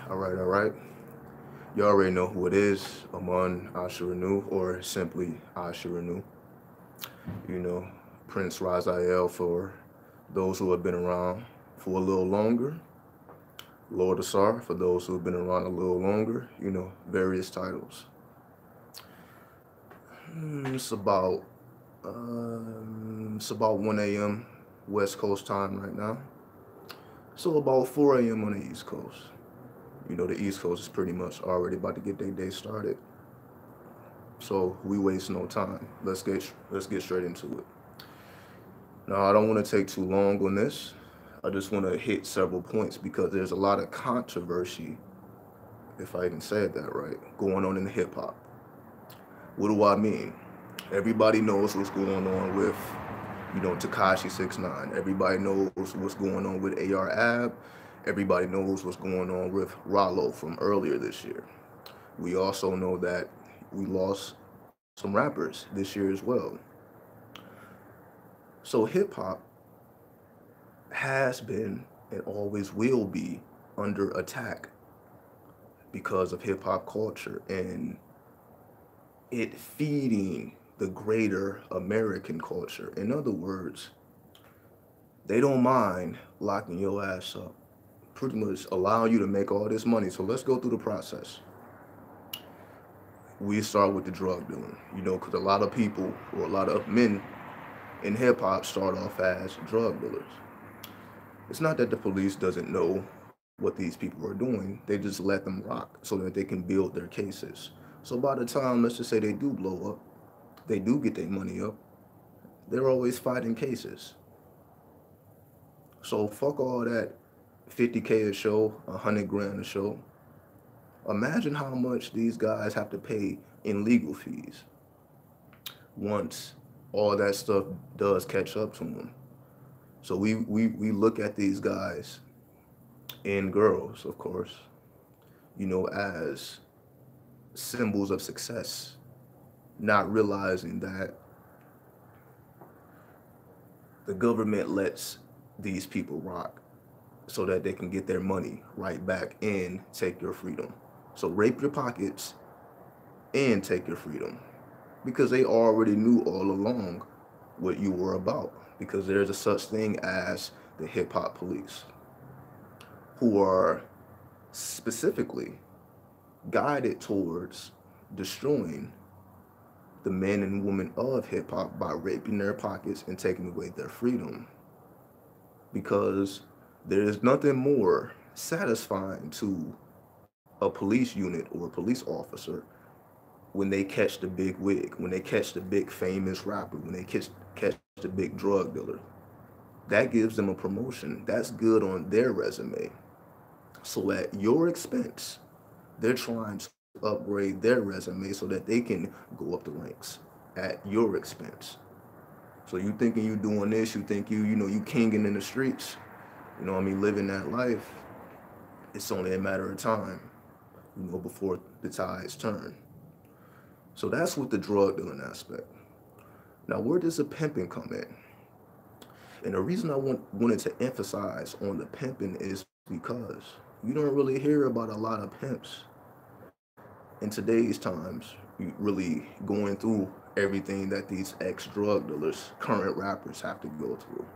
All right. You already know who it is. I'm on Asharenu, or simply Asharenu. You know, Prince Raziel for those who have been around for a little longer. Lord Asar for those who have been around a little longer. Various titles. It's about 1 a.m. West Coast time right now. So about 4 a.m. on the East Coast. The East Coast is pretty much already about to get their day started. So we waste no time. Let's get straight into it. Now I don't want to take too long on this. I just want to hit several points because there's a lot of controversy, if I even said that right, going on in hip hop. What do I mean? Everybody knows what's going on with, Takashi 69. Everybody knows what's going on with AR Ab. Everybody knows what's going on with Rollo from earlier this year. We also know that we lost some rappers this year as well. So hip hop has been and always will be under attack because of hip hop culture and it feeding the greater American culture. In other words, they don't mind locking your ass up, pretty much allowing you to make all this money. So let's go through the process. We start with the drug dealing, because a lot of people or a lot of men in hip hop start off as drug dealers. It's not that the police doesn't know what these people are doing. They just let them rock so that they can build their cases. So by the time, let's just say they do blow up, they do get their money up, they're always fighting cases. So fuck all that 50K a show, 100 grand a show. Imagine how much these guys have to pay in legal fees once all that stuff does catch up to them. So we look at these guys and girls, of course, as symbols of success, not realizing that the government lets these people rock so that they can get their money right back and take your freedom. So rape your pockets and take your freedom because they already knew all along what you were about because there's a such thing as the hip hop police who are specifically guided towards destroying the men and women of hip hop by raping their pockets and taking away their freedom. Because there is nothing more satisfying to a police unit or a police officer when they catch the big wig, when they catch the big famous rapper, when they catch the big drug dealer. That gives them a promotion. That's good on their resume. So at your expense, they're trying to upgrade their resume so that they can go up the ranks at your expense. So you thinking you doing this, you think you kinging in the streets, living that life. It's only a matter of time, before the tides turn. So that's with the drug dealing aspect. Now, where does the pimping come in? And the reason I wanted to emphasize on the pimping is because you don't really hear about a lot of pimps in today's times, really going through everything that these ex-drug dealers, current rappers have to go through.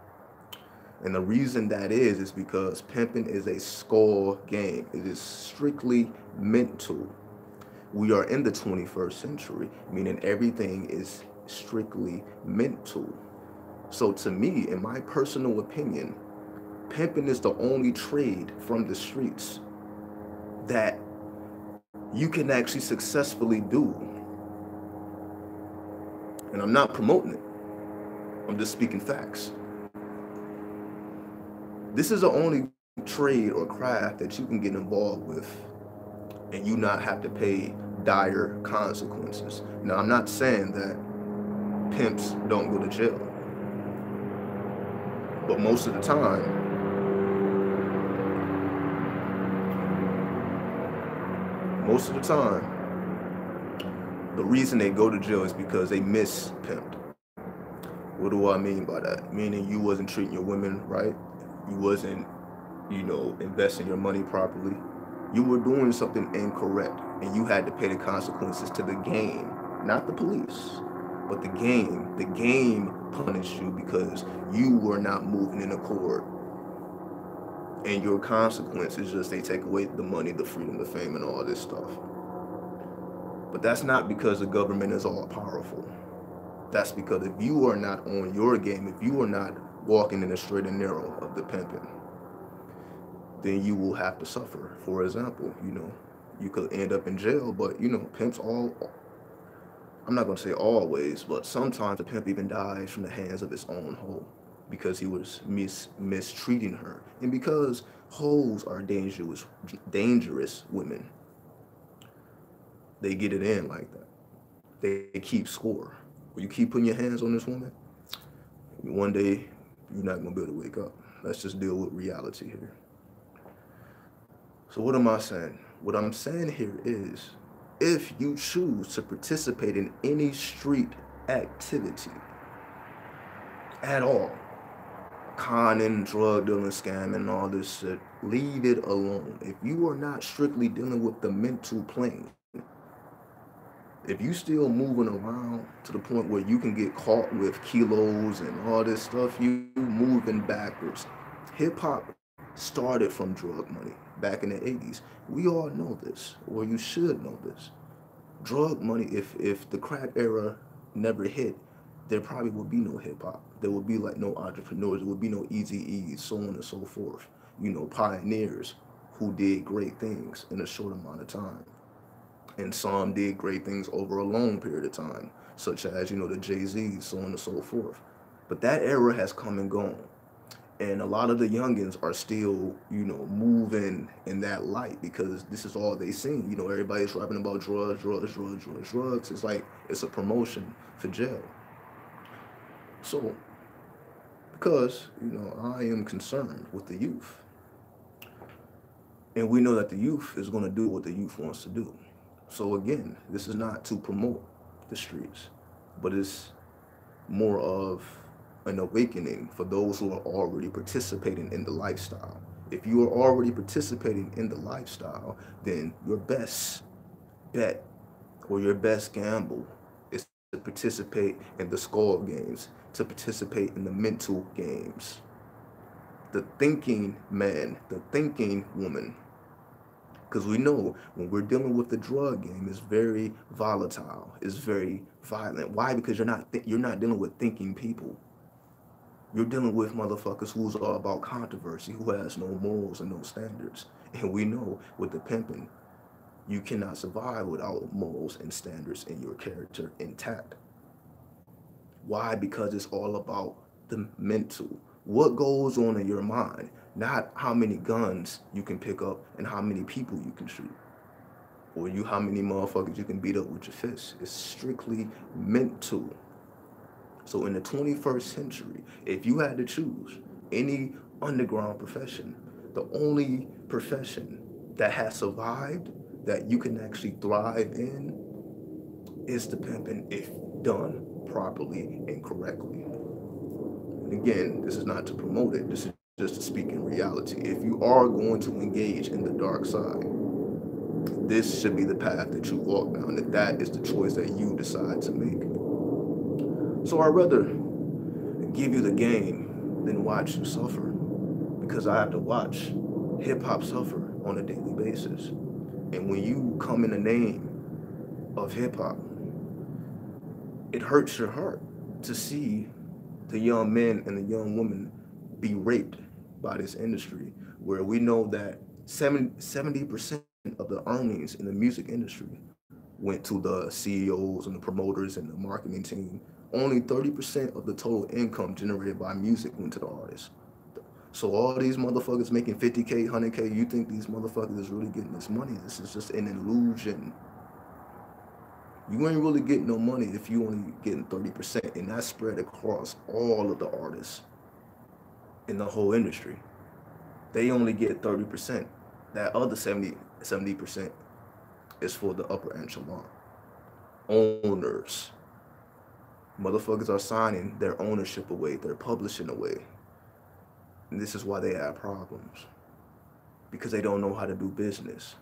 And the reason that is because pimping is a skull game. It is strictly mental. We are in the 21st century, meaning everything is strictly mental. So to me, in my personal opinion, pimping is the only trade from the streets that you can actually successfully do. And I'm not promoting it. I'm just speaking facts. This is the only trade or craft that you can get involved with and you not have to pay dire consequences. Now, I'm not saying that pimps don't go to jail, but most of the time, the reason they go to jail is because they miss pimped. What do I mean by that? Meaning you wasn't treating your women right, you wasn't, investing your money properly, You were doing something incorrect, and you had to pay the consequences to the game, not the police, but the game. The game punished you because you were not moving in accord, and your consequences just they take away the money, the freedom, the fame, and all this stuff. But that's not because the government is all powerful. That's because if you are not on your game, if you are not walking in the straight and narrow of the pimping, then you will have to suffer. For example, you could end up in jail, but pimps I'm not gonna say always, but sometimes a pimp even dies from the hands of his own hoe because he was mistreating her. And because hoes are dangerous women, they get it in like that. They keep score. When you keep putting your hands on this woman, one day you're not gonna be able to wake up. Let's just deal with reality here. So what am I saying? What I'm saying here is, if you choose to participate in any street activity at all, conning, drug dealing, scamming, all this shit, leave it alone. If you are not strictly dealing with the mental plane, if you still moving around to the point where you can get caught with kilos and all this stuff, you moving backwards. Hip hop started from drug money back in the 80s. We all know this, or you should know this. Drug money, if the crack era never hit, there probably would be no hip hop. There would be like no entrepreneurs. There would be no Easy E's, so on and so forth. Pioneers who did great things in a short amount of time. And some did great things over a long period of time, such as, the Jay-Z's, so on and so forth. But that era has come and gone. And a lot of the youngins are still, moving in that light because this is all they seen. Everybody's rapping about drugs, drugs, drugs, drugs, drugs. It's like it's a promotion for jail. So, because, I am concerned with the youth. And we know that the youth is going to do what the youth wants to do. So again, this is not to promote the streets, but it's more of an awakening for those who are already participating in the lifestyle. If you are already participating in the lifestyle, then your best bet or your best gamble is to participate in the skull games, to participate in the mental games. The thinking man, the thinking woman. Because we know when we're dealing with the drug game, it's very volatile, it's very violent. Why? Because you're not dealing with thinking people. You're dealing with motherfuckers who's all about controversy, who has no morals and no standards. And we know with the pimping, you cannot survive without morals and standards and your character intact. Why? Because it's all about the mental. What goes on in your mind, not how many guns you can pick up and how many people you can shoot, or how many motherfuckers you can beat up with your fists. It's strictly mental. So in the 21st century, if you had to choose any underground profession, the only profession that has survived, that you can actually thrive in, is the pimping if done properly and correctly. And again, this is not to promote it, this is just to speak in reality. If you are going to engage in the dark side, this should be the path that you walk down, that is the choice that you decide to make. So I'd rather give you the game than watch you suffer, because I have to watch hip hop suffer on a daily basis. And when you come in the name of hip hop, it hurts your heart to see the young men and the young women be raped by this industry, where we know that 70% of the earnings in the music industry went to the CEOs and the promoters and the marketing team. Only 30% of the total income generated by music went to the artists. So all these motherfuckers making 50K, 100K, you think these motherfuckers is really getting this money? This is just an illusion. You ain't really getting no money if you only getting 30%, and that's spread across all of the artists in the whole industry. They only get 30%. That other 70% is for the upper echelon. Owners. Motherfuckers are signing their ownership away, their publishing away. And this is why they have problems. because they don't know how to do business.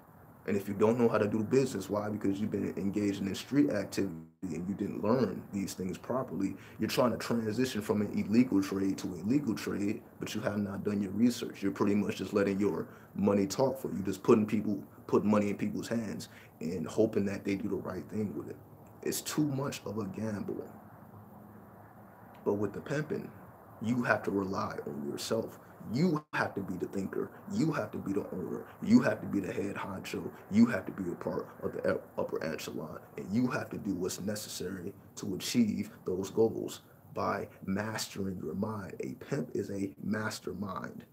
And if you don't know how to do business, why? Because you've been engaging in street activity and you didn't learn these things properly. You're trying to transition from an illegal trade to a legal trade, but you have not done your research. You're pretty much just letting your money talk for you, just put money in people's hands and hoping that they do the right thing with it. It's too much of a gamble. But with the pimping, you have to rely on yourself. You have to be the thinker. You have to be the owner. You have to be the head honcho. You have to be a part of the upper echelon. And you have to do what's necessary to achieve those goals by mastering your mind. A pimp is a mastermind.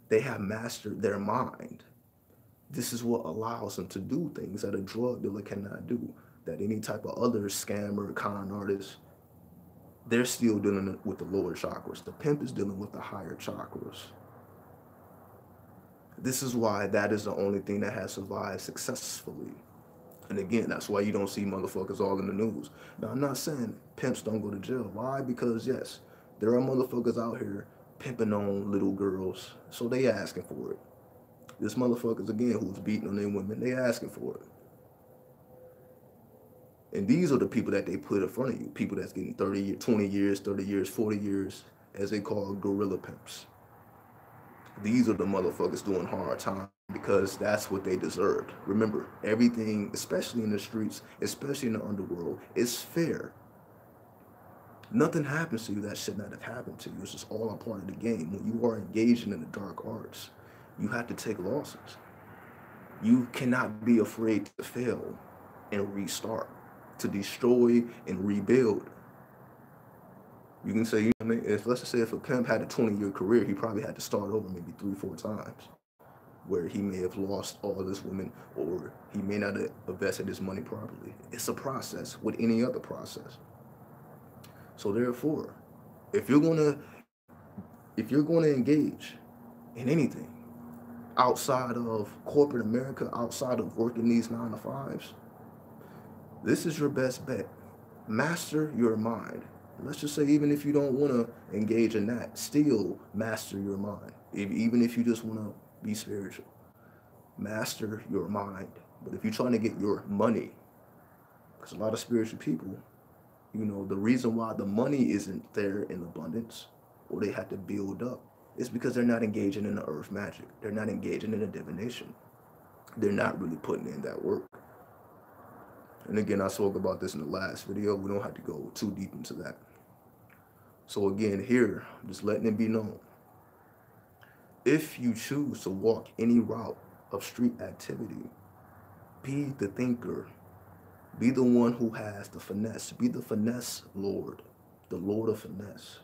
They have mastered their mind. This is what allows them to do things that a drug dealer cannot do, that any type of other scammer, con artist, they're still dealing with the lower chakras. The pimp is dealing with the higher chakras. This is why that is the only thing that has survived successfully. And again, that's why you don't see motherfuckers all in the news. Now, I'm not saying pimps don't go to jail. Why? Because, yes, there are motherfuckers out here pimping on little girls, so they asking for it. This motherfuckers, again, who's beating on their women, they asking for it. And these are the people that they put in front of you. People that's getting 30 years, 20 years, 30 years, 40 years, as they call gorilla pimps. These are the motherfuckers doing hard time because that's what they deserved. Remember, everything, especially in the streets, especially in the underworld, is fair. Nothing happens to you that should not have happened to you. It's just all a part of the game. When you are engaging in the dark arts, you have to take losses. You cannot be afraid to fail and restart, to destroy and rebuild. You can say, you know what I mean? If, let's just say if a pimp had a 20-year career, he probably had to start over maybe 3-4 times, where he may have lost all this women, or he may not have invested his money properly. It's a process with any other process. So therefore, if you're gonna engage in anything outside of corporate America, outside of working these 9-to-5s, this is your best bet. Master your mind. Let's just say even if you don't want to engage in that, still master your mind. Even if you just want to be spiritual, master your mind. But if you're trying to get your money, because a lot of spiritual people, you know, the reason why the money isn't there in abundance, or they have to build up, is because they're not engaging in the earth magic. They're not engaging in the divination. They're not really putting in that work. And again, I spoke about this in the last video. We don't have to go too deep into that. So again, here, I'm just letting it be known. If you choose to walk any route of street activity, be the thinker. Be the one who has the finesse. Be the finesse lord, the lord of finesse.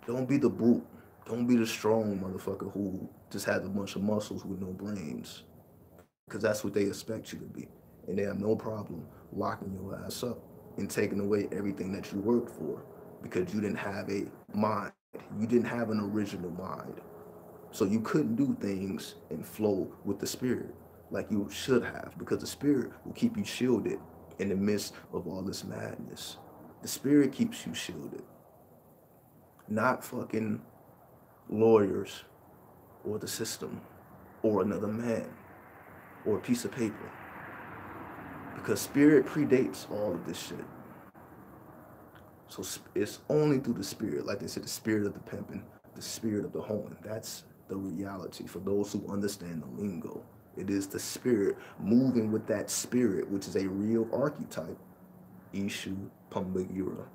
Don't be the brute. Don't be the strong motherfucker who just has a bunch of muscles with no brains. Because that's what they expect you to be. And they have no problem locking your ass up and taking away everything that you worked for, because you didn't have a mind. You didn't have an original mind. So you couldn't do things and flow with the spirit like you should have, because the spirit will keep you shielded in the midst of all this madness. The spirit keeps you shielded. Not fucking lawyers or the system or another man or a piece of paper. Because spirit predates all of this shit. So it's only through the spirit, like they said, the spirit of the pimping, the spirit of the hoeing. That's the reality for those who understand the lingo. It is the spirit moving with that spirit, which is a real archetype, Ishu Pambagira,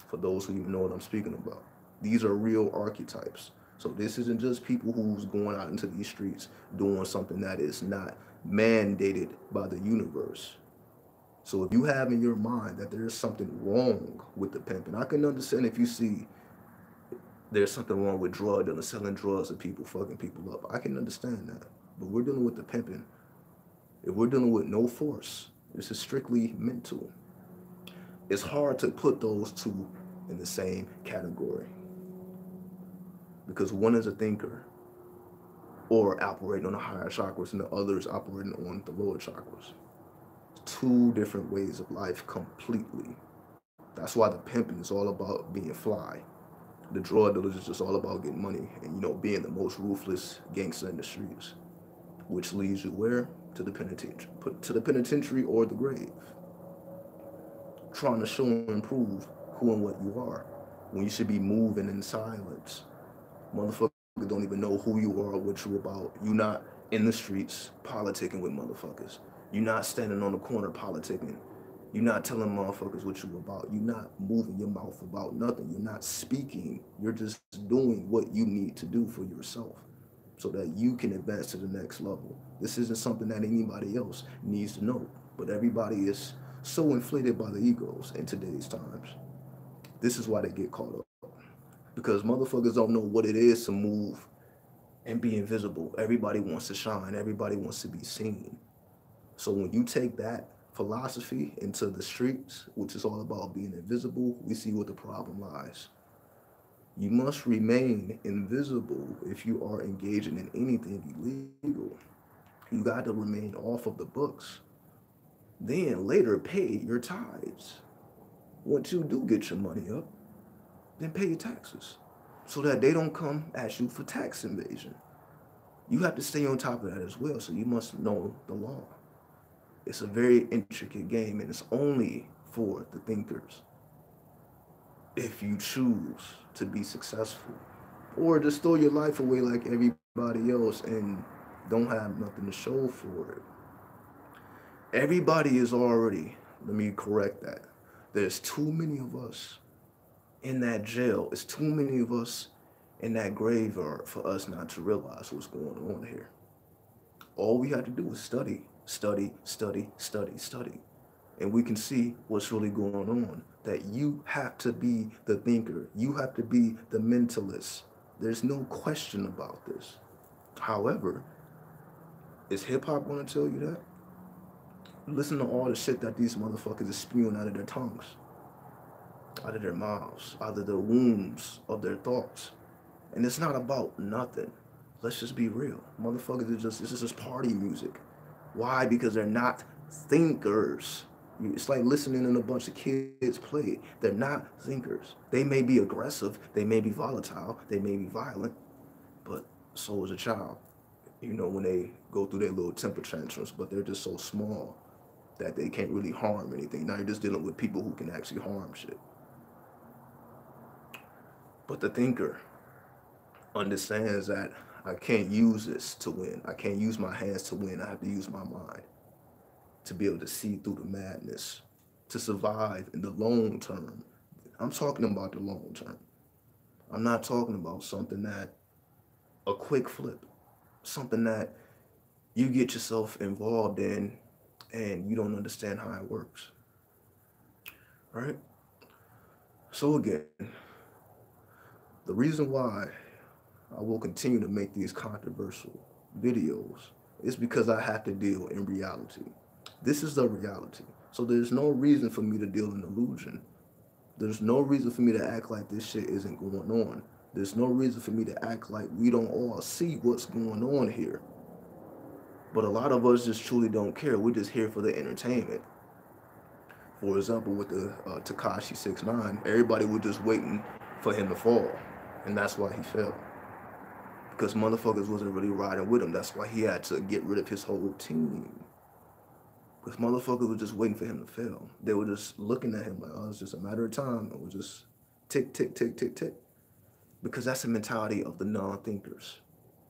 for those who even know what I'm speaking about. These are real archetypes. So this isn't just people who's going out into these streets doing something that is not mandated by the universe. So if you have in your mind that there's something wrong with the pimping, I can understand if you see there's something wrong with drug dealers, selling drugs to people, fucking people up. I can understand that. But we're dealing with the pimping. If we're dealing with no force, this is strictly mental. It's hard to put those two in the same category, because one is a thinker or operating on the higher chakras and the other is operating on the lower chakras. Two different ways of life completely. That's why the pimping is all about being fly. The drug dealers is just all about getting money and, being the most ruthless gangster in the streets, which leads you where? To the penitentiary, or the grave. Trying to show and prove who and what you are when you should be moving in silence. Motherfuckers don't even know who you are or what you about. You not in the streets politicking with motherfuckers. You not standing on the corner politicking. You not telling motherfuckers what you about. You not moving your mouth about nothing. You're not speaking. You're just doing what you need to do for yourself so that you can advance to the next level. This isn't something that anybody else needs to know, but everybody is so inflated by the egos in today's times. This is why they get caught up. Because motherfuckers don't know what it is to move and be invisible. Everybody wants to shine. Everybody wants to be seen. So when you take that philosophy into the streets, which is all about being invisible, we see what the problem lies. You must remain invisible if you are engaging in anything illegal. You got to remain off of the books. Then later pay your tithes. Once you do get your money up, then pay your taxes so that they don't come at you for tax evasion. You have to stay on top of that as well, so you must know the law. It's a very intricate game, and it's only for the thinkers. If you choose to be successful, or just throw your life away like everybody else and don't have nothing to show for it. Everybody is already, let me correct that. There's too many of us in that jail. It's too many of us in that graveyard for us not to realize what's going on here. All we have to do is study, study, study, study, study. And we can see what's really going on. That you have to be the thinker. You have to be the mentalist. There's no question about this. However, is hip hop going to tell you that? Listen to all the shit that these motherfuckers are spewing out of their tongues, out of their mouths, out of the wombs of their thoughts. And it's not about nothing. Let's just be real. Motherfuckers this is just party music. Why? Because they're not thinkers. It's like listening to a bunch of kids play. They're not thinkers. They may be aggressive, they may be volatile, they may be violent, but so is a child. When they go through their little temper tantrums, but they're just so small that they can't really harm anything. Now you're just dealing with people who can actually harm shit. But the thinker understands that I can't use this to win. I can't use my hands to win. I have to use my mind to be able to see through the madness, to survive in the long term. I'm talking about the long term. I'm not talking about something that, a quick flip, something that you get yourself involved in and you don't understand how it works. Right? So again, the reason why I will continue to make these controversial videos is because I have to deal in reality. This is the reality. So there's no reason for me to deal in illusion. There's no reason for me to act like this shit isn't going on. There's no reason for me to act like we don't all see what's going on here. But a lot of us just truly don't care. We're just here for the entertainment. For example, with the Tekashi 6ix9ine, everybody was just waiting for him to fall. And that's why he fell. Because motherfuckers wasn't really riding with him. That's why he had to get rid of his whole team. Because motherfuckers were just waiting for him to fail. They were just looking at him like, oh, it's just a matter of time. It was just tick, tick, tick, tick, tick. Because that's the mentality of the non-thinkers.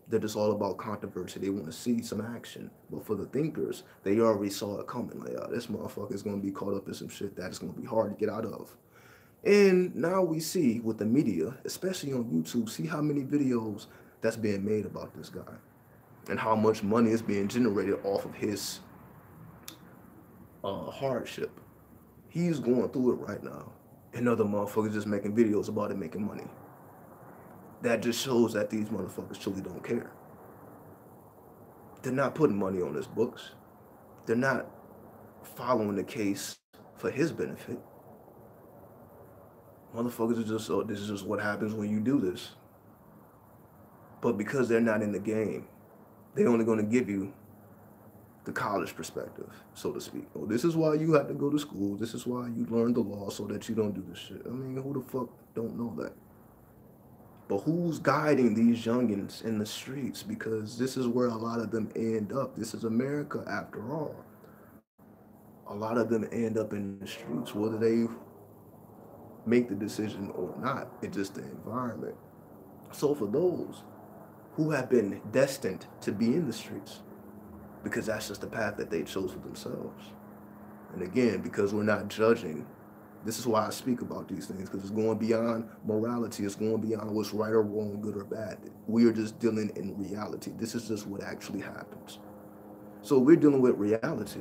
They're just all about controversy. They want to see some action. But for the thinkers, they already saw it coming. Like, oh, this motherfucker is going to be caught up in some shit that is going to be hard to get out of. And now we see with the media, especially on YouTube, see how many videos that's being made about this guy. And how much money is being generated off of his hardship. He's going through it right now. And other motherfuckers just making videos about it making money. That just shows that these motherfuckers truly don't care. They're not putting money on his books. They're not following the case for his benefit. Motherfuckers are just, oh, this is just what happens when you do this. But because they're not in the game, they're only going to give you the college perspective, so to speak. Oh, this is why you have to go to school. This is why you learn the law so that you don't do this shit. I mean, who the fuck don't know that? But who's guiding these youngins in the streets? Because this is where a lot of them end up. This is America after all. A lot of them end up in the streets, whether they make the decision or not. It's just the environment. So for those who have been destined to be in the streets, because that's just the path that they chose for themselves. And again, because we're not judging, this is why I speak about these things, because it's going beyond morality. It's going beyond what's right or wrong, good or bad. We are just dealing in reality. This is just what actually happens. So we're dealing with reality.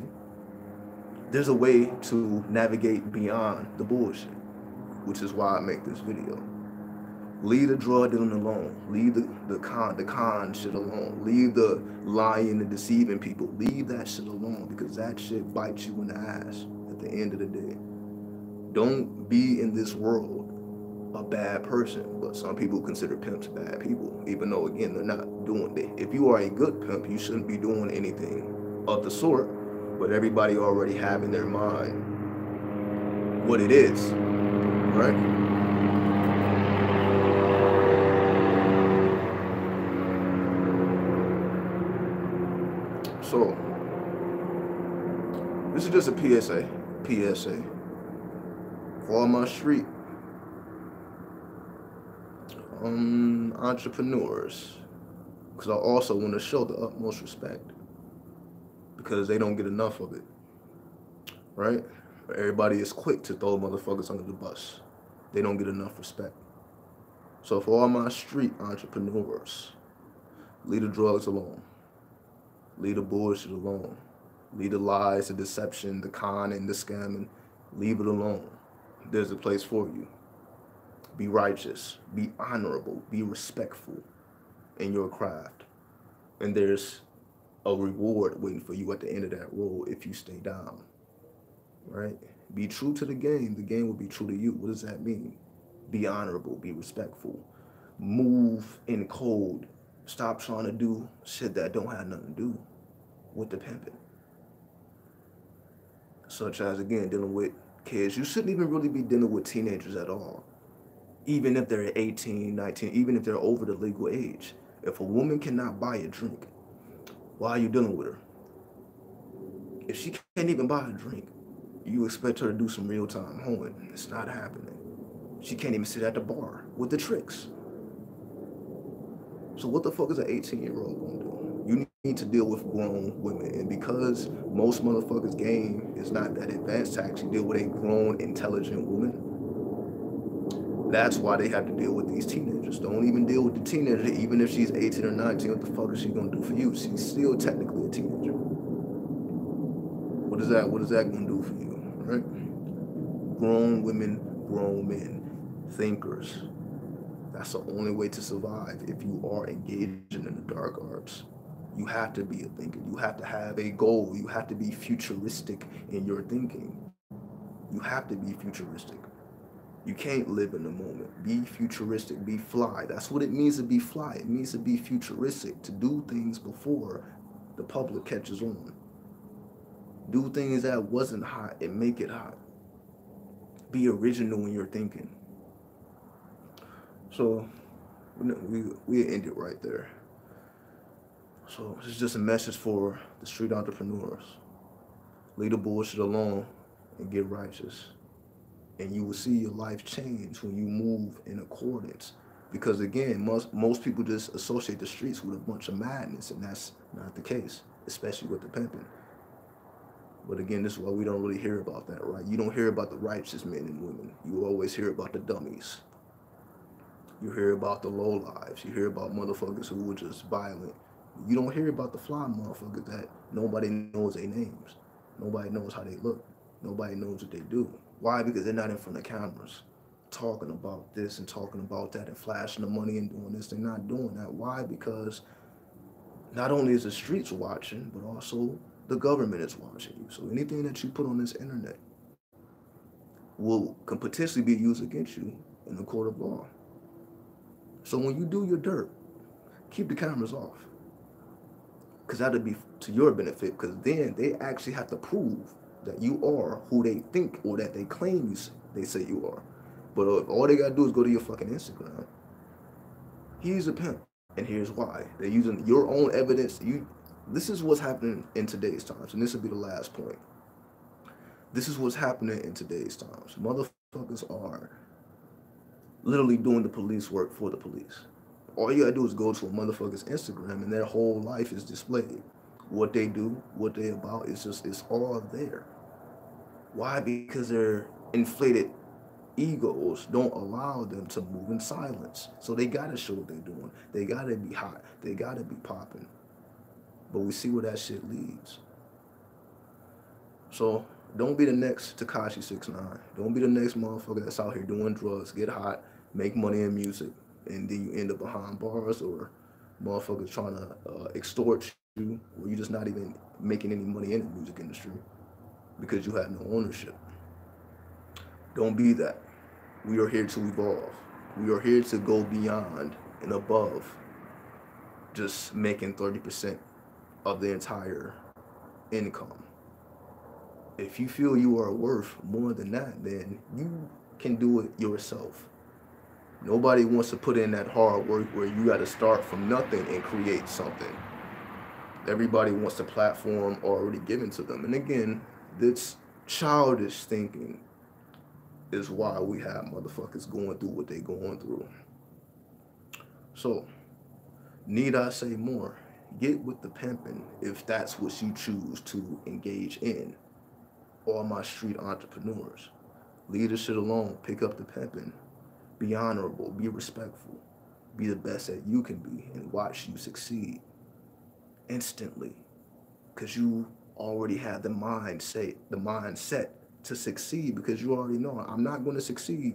There's a way to navigate beyond the bullshit, which is why I make this video. Leave the drug dealing alone. Leave the con shit alone. Leave the lying and deceiving people. Leave that shit alone, because that shit bites you in the ass at the end of the day. Don't be in this world a bad person, but some people consider pimps bad people, even though, again, they're not doing it. If you are a good pimp, you shouldn't be doing anything of the sort, but everybody already have in their mind what it is, right? So, this is just a PSA. For all my street entrepreneurs, because I also want to show the utmost respect, because they don't get enough of it, right? Everybody is quick to throw motherfuckers under the bus. They don't get enough respect. So for all my street entrepreneurs, leave the drugs alone. Leave the bullshit alone. Leave the lies, the deception, the con, and the scamming. Leave it alone. There's a place for you. Be righteous. Be honorable. Be respectful in your craft. And there's a reward waiting for you at the end of that road if you stay down. Right? Be true to the game. The game will be true to you. What does that mean? Be honorable. Be respectful. Move in code. Stop trying to do shit that don't have nothing to do with the pimping. Such as, again, dealing with kids. You shouldn't even really be dealing with teenagers at all. Even if they're 18, 19, even if they're over the legal age. If a woman cannot buy a drink, why are you dealing with her? If she can't even buy a drink, you expect her to do some real-time hoeing. It's not happening. She can't even sit at the bar with the tricks. So what the fuck is an 18-year-old gonna do? You need to deal with grown women. And because most motherfuckers' game is not that advanced to actually deal with a grown, intelligent woman, that's why they have to deal with these teenagers. Don't even deal with the teenager, even if she's 18 or 19. What the fuck is she gonna do for you? She's still technically a teenager. What is that gonna do for you, right? Grown women, grown men, thinkers. That's the only way to survive if you are engaging in the dark arts. You have to be a thinker. You have to have a goal. You have to be futuristic in your thinking. You have to be futuristic. You can't live in the moment. Be futuristic. Be fly. That's what it means to be fly. It means to be futuristic, to do things before the public catches on. Do things that wasn't hot and make it hot. Be original in your thinking. So we end it right there. So this is just a message for the street entrepreneurs. Leave the bullshit alone and get righteous. And you will see your life change when you move in accordance. Because again, most people just associate the streets with a bunch of madness, and that's not the case, especially with the pimping. But again, this is why we don't really hear about that, right? You don't hear about the righteous men and women. You always hear about the dummies. You hear about the low lives. You hear about motherfuckers who were just violent. You don't hear about the fly motherfuckers that nobody knows their names. Nobody knows how they look. Nobody knows what they do. Why? Because they're not in front of cameras talking about this and talking about that and flashing the money and doing this. They're not doing that. Why? Because not only is the streets watching, but also the government is watching you. So anything that you put on this internet can potentially be used against you in the court of law. So when you do your dirt, keep the cameras off. Because that'll be to your benefit, because then they actually have to prove that you are who they think or that they claim they say you are. But all they gotta do is go to your fucking Instagram He's a pimp, and here's why. They're using your own evidence. This is what's happening in today's times, and this will be the last point. This is what's happening in today's times. Motherfuckers are literally doing the police work for the police. All you gotta do is go to a motherfucker's Instagram, and their whole life is displayed. What they do, what they about, it's all there. Why? Because their inflated egos don't allow them to move in silence. So they gotta show what they're doing. They gotta be hot. They gotta be popping. But we see where that shit leads. So don't be the next Tekashi 6ix9ine. Don't be the next motherfucker that's out here doing drugs, get hot, make money in music, and then you end up behind bars, or motherfuckers trying to extort you, or you're just not even making any money in the music industry because you have no ownership. Don't be that. We are here to evolve. We are here to go beyond and above just making 30% of the entire income. If you feel you are worth more than that, then you can do it yourself. Nobody wants to put in that hard work where you got to start from nothing and create something. Everybody wants a platform already given to them. And again, this childish thinking is why we have motherfuckers going through what they going through. So, need I say more? Get with the pimping if that's what you choose to engage in. All my street entrepreneurs, leave this shit alone. Pick up the pimping. Be honorable. Be respectful. Be the best that you can be, and watch you succeed instantly, because you already have the mindset to succeed, because you already know I'm not going to succeed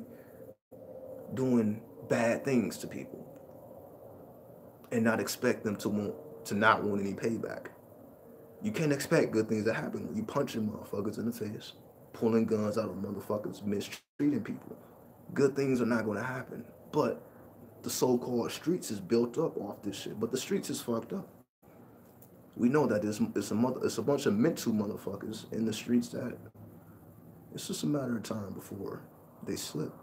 doing bad things to people and not expect them to not want any payback. You can't expect good things to happen when you punching motherfuckers in the face, pulling guns out of motherfuckers, mistreating people. Good things are not going to happen. But the so-called streets is built up off this shit. But the streets is fucked up. We know that it's a bunch of mental motherfuckers in the streets that it's just a matter of time before they slip.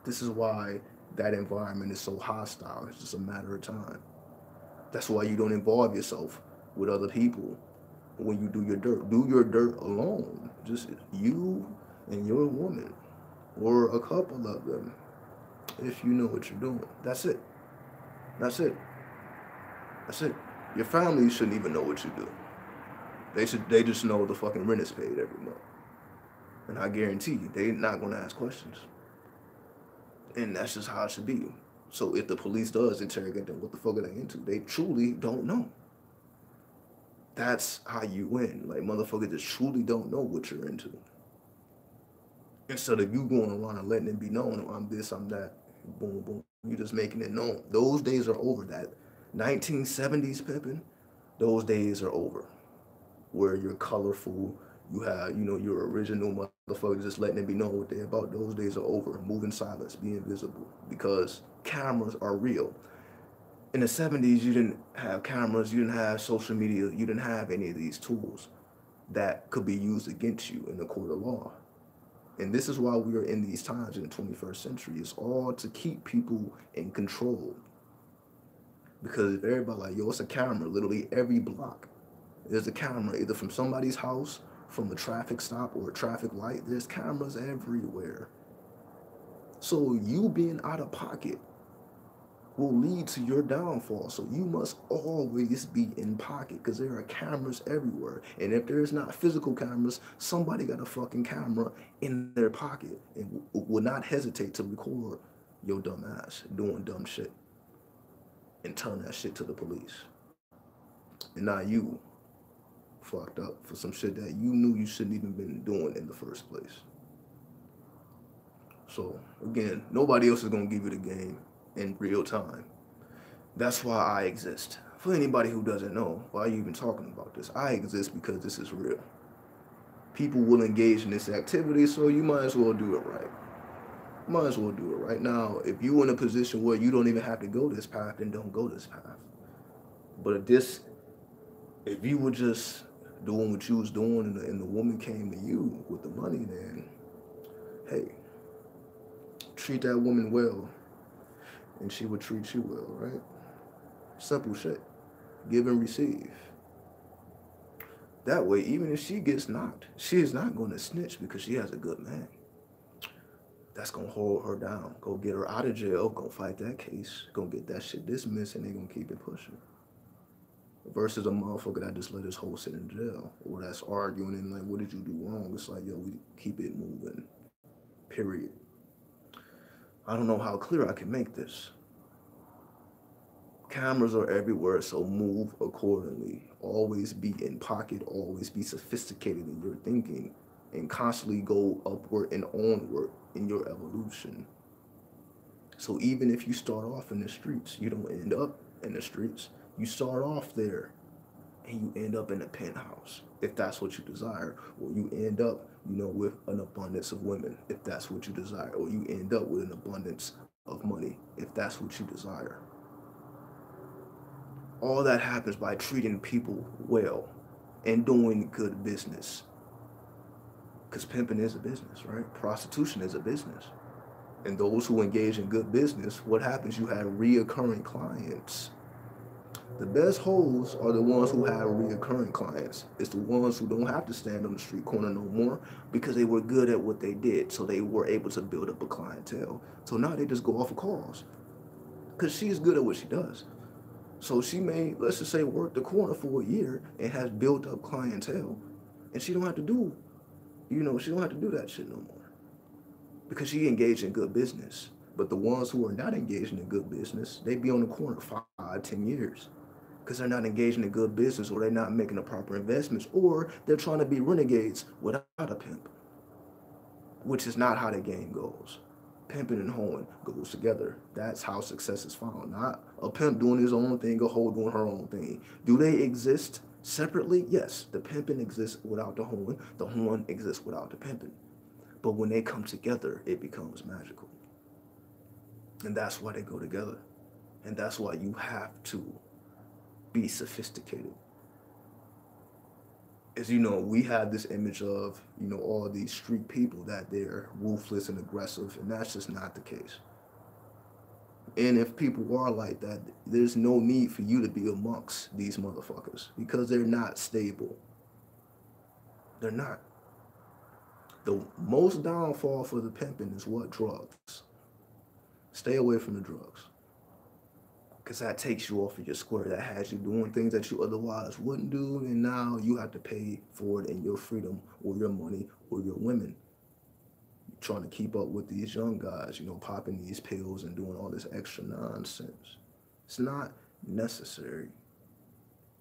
This is why that environment is so hostile. It's just a matter of time. That's why you don't involve yourself with other people when you do your dirt. Do your dirt alone. Just you and your woman, or a couple of them, if you know what you're doing. That's it. That's it. That's it. Your family shouldn't even know what you do. They just know the fucking rent is paid every month. And I guarantee you, they're not gonna ask questions. And that's just how it should be. So if the police does interrogate them, what the fuck are they into? They truly don't know. That's how you win. Like, motherfuckers just truly don't know what you're into. Instead of you going around and letting it be known, oh, I'm this, I'm that, boom, boom, you just making it known. Those days are over. That 1970s pimping, those days are over. Where you're colorful, you have, your original motherfuckers just letting it be known what they're about. Those days are over. Move in silence, be invisible, because cameras are real. In the 70s, you didn't have cameras, you didn't have social media, you didn't have any of these tools that could be used against you in the court of law. And this is why we are in these times in the 21st century. It's all to keep people in control. Because if everybody like, yo, it's a camera, literally every block, there's a camera, either from somebody's house, from a traffic stop, or a traffic light. There's cameras everywhere. So you being out of pocket will lead to your downfall. So you must always be in pocket, because there are cameras everywhere. And if there's not physical cameras, somebody got a fucking camera in their pocket and will not hesitate to record your dumb ass doing dumb shit and turn that shit to the police. And now you fucked up for some shit that you knew you shouldn't even been doing in the first place. So again, nobody else is gonna give you the game in real time. That's why I exist. For anybody who doesn't know, why are you even talking about this? I exist because this is real. People will engage in this activity, so you might as well do it right. Might as well do it right. Now, if you're in a position where you don't even have to go this path, then don't go this path. But if you were just doing what you was doing and the woman came to you with the money, then hey, treat that woman well. and she would treat you well, right? Simple shit. Give and receive. That way, even if she gets knocked, she is not going to snitch because she has a good man. That's going to hold her down. Go get her out of jail. Go fight that case. Go get that shit dismissed, and they going to keep it pushing. Versus a motherfucker that just let his hoe sit in jail, or that's arguing and like, what did you do wrong? It's like, yo, we keep it moving. Period. I don't know how clear I can make this. Cameras are everywhere, so move accordingly. Always be in pocket, always be sophisticated in your thinking, and constantly go upward and onward in your evolution. So even if you start off in the streets, you don't end up in the streets. You start off there and you end up in a penthouse, if that's what you desire. Or you end up, with an abundance of women, if that's what you desire. Or you end up with an abundance of money, if that's what you desire. All that happens by treating people well and doing good business. Because pimping is a business, right? Prostitution is a business. And those who engage in good business, what happens? You have reoccurring clients. The best hoes are the ones who have reoccurring clients. It's the ones who don't have to stand on the street corner no more because they were good at what they did. So they were able to build up a clientele. So now they just go off of calls because she's good at what she does. So she may, let's just say, work the corner for a year and has built up clientele. And she don't have to do, she don't have to do that shit no more because she engaged in good business. But the ones who are not engaging in good business, they be on the corner 5, 10 years because they're not engaging in good business, or they're not making the proper investments, or they're trying to be renegades without a pimp, which is not how the game goes. Pimping and hoeing goes together. That's how success is found. Not a pimp doing his own thing, a hoe doing her own thing. Do they exist separately? Yes. The pimping exists without the hoeing exists without the pimping. But when they come together, it becomes magical. And that's why they go together. And that's why you have to be sophisticated. As we have this image of, all these street people that they're ruthless and aggressive, and that's just not the case. And if people are like that, there's no need for you to be amongst these motherfuckers because they're not stable. They're not. The most downfall for the pimping is what? Drugs. Stay away from the drugs. Because that takes you off of your square. That has you doing things that you otherwise wouldn't do, and now you have to pay for it in your freedom or your money or your women. You're trying to keep up with these young guys, popping these pills and doing all this extra nonsense. It's not necessary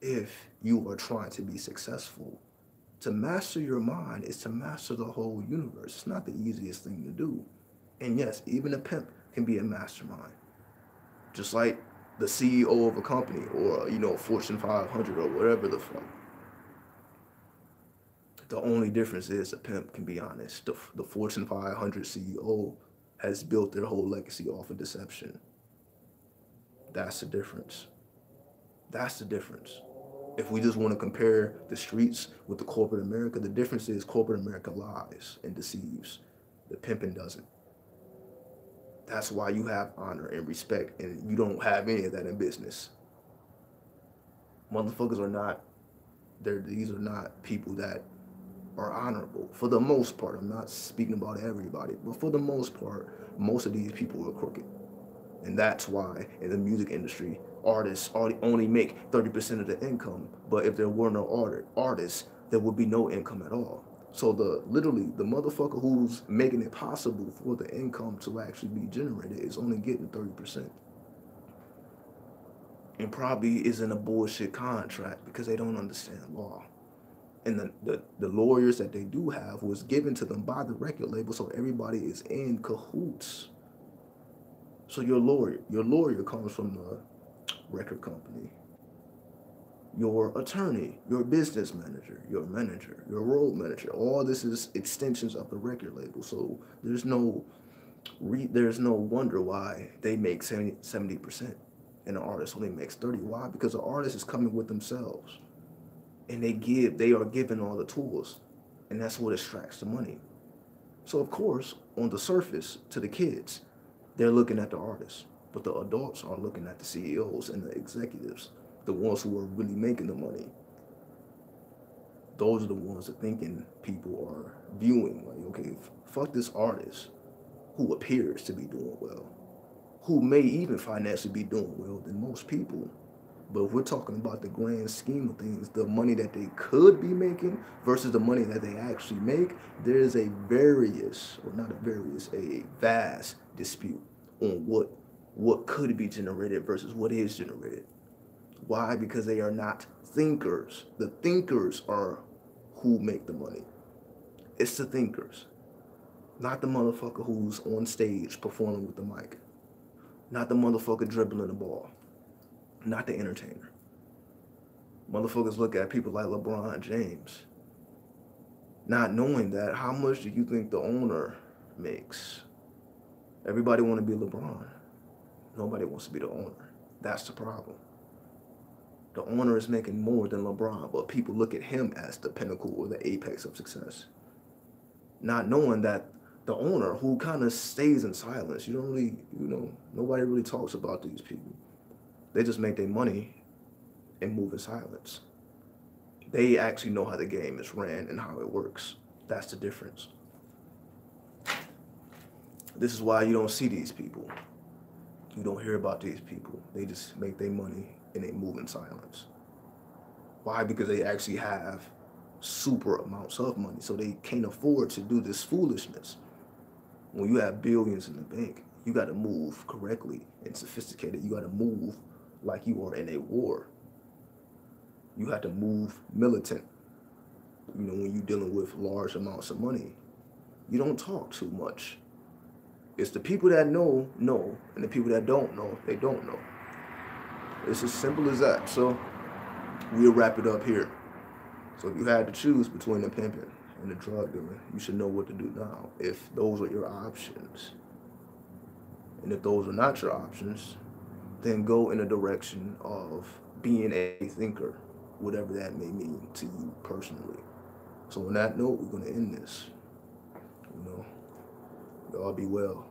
if you are trying to be successful. To master your mind is to master the whole universe. It's not the easiest thing to do. And yes, even a pimp can be a mastermind. Just like the CEO of a company, or Fortune 500 or whatever the fuck. The only difference is a pimp can be honest. The Fortune 500 CEO has built their whole legacy off of deception. That's the difference. That's the difference. If we just want to compare the streets with the corporate America, the difference is corporate America lies and deceives. The pimping doesn't. That's why you have honor and respect, and you don't have any of that in business. Motherfuckers are not, these are not people that are honorable for the most part. I'm not speaking about everybody, but for the most part, most of these people are crooked. And that's why in the music industry, artists only make 30% of the income. But if there were no artists, there would be no income at all. So literally the motherfucker who's making it possible for the income to actually be generated is only getting 30%. And probably is in a bullshit contract because they don't understand law. And the lawyers that they do have was given to them by the record label, so everybody is in cahoots. So your lawyer comes from the record company. Your attorney, your business manager, your road manager, all this is extensions of the record label. So there's no wonder why they make 70% and the artist only makes 30%. Why? Because the artist is coming with themselves. And they are given all the tools. And that's what extracts the money. So of course, on the surface, to the kids, they're looking at the artist. But the adults are looking at the CEOs and the executives, the ones who are really making the money. Those are the ones that thinking people are viewing like, okay, fuck this artist who appears to be doing well, who may even financially be doing well than most people. But if we're talking about the grand scheme of things, the money that they could be making versus the money that they actually make, there is a vast dispute on what could be generated versus what is generated. Why? Because they are not thinkers. The thinkers are who make the money. It's the thinkers, not the motherfucker who's on stage performing with the mic, not the motherfucker dribbling the ball, not the entertainer. Motherfuckers look at people like LeBron James, not knowing that how much do you think the owner makes? Everybody want to be LeBron. Nobody wants to be the owner. That's the problem. The owner is making more than LeBron, but people look at him as the pinnacle or the apex of success. Not knowing that the owner, who kind of stays in silence, you don't really, nobody really talks about these people. They just make their money and move in silence. They actually know how the game is ran and how it works. That's the difference. This is why you don't see these people. You don't hear about these people. They just make their money and they move in silence. Why? Because they actually have super amounts of money, so they can't afford to do this foolishness. When you have billions in the bank, you got to move correctly and sophisticated. You got to move like you are in a war. You have to move militant. When you're dealing with large amounts of money, you don't talk too much. It's the people that know, and the people that don't know, they don't know. It's as simple as that. So we'll wrap it up here. So if you had to choose between the pimping and the drug dealing, you should know what to do now if those are your options. And if those are not your options, then go in a direction of being a thinker, whatever that may mean to you personally. So on that note, we're going to end this. Y'all be well.